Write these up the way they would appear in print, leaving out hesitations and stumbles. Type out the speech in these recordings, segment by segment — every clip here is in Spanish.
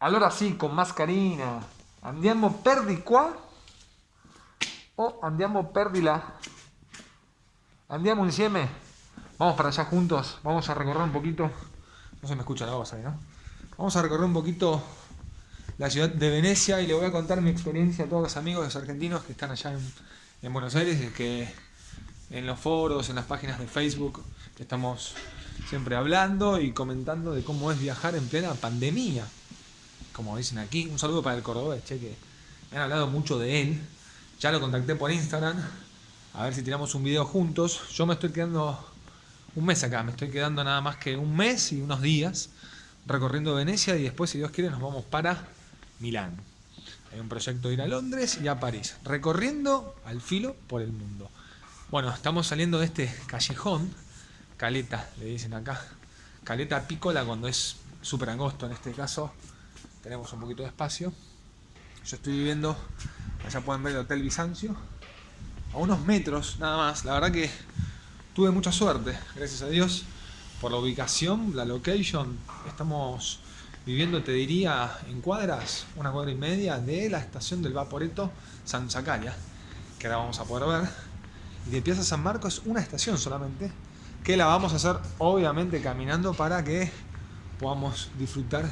Allora sì, con mascherina. Andiamo per di qua o andiamo per di là? Andiamo insieme. Vamos para allá juntos. Vamos a recorrer un poquito. No se me escucha la voz ahí, ¿no? Vamos a recorrer un poquito la ciudad de Venecia y le voy a contar mi experiencia a todos los amigos los argentinos que están allá en Buenos Aires, y que en los foros, en las páginas de Facebook, que estamos siempre hablando y comentando de cómo es viajar en plena pandemia, como dicen aquí. Un saludo para el cordobés, che, que me han hablado mucho de él. Ya lo contacté por Instagram, a ver si tiramos un video juntos. Yo me estoy quedando un mes acá, me estoy quedando nada más que un mes y unos días recorriendo Venecia, y después, si Dios quiere, nos vamos para Milán. Hay un proyecto de ir a Londres y a París, recorriendo al filo por el mundo. Bueno, estamos saliendo de este callejón, caleta, le dicen acá, caleta pícola cuando es súper angosto. En este caso tenemos un poquito de espacio. Yo estoy viviendo, allá pueden ver el Hotel Bizancio, a unos metros nada más. La verdad que tuve mucha suerte, gracias a Dios, por la ubicación, la location. Estamos viviendo, te diría, en cuadras, una cuadra y media de la estación del Vaporetto San Zacaria, que ahora vamos a poder ver. Y de Piazza San Marcos, una estación solamente, que la vamos a hacer obviamente caminando para que podamos disfrutar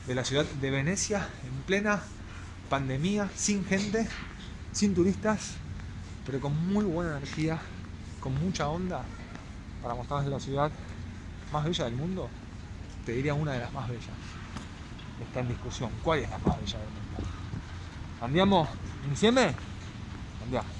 de la ciudad de Venecia en plena pandemia, sin gente, sin turistas, pero con muy buena energía, con mucha onda, para mostrarles la ciudad más bella del mundo. Te diría una de las más bellas. Está en discusión. ¿Cuál es la más bella del mundo? ¿Andiamo insieme? Andiamo.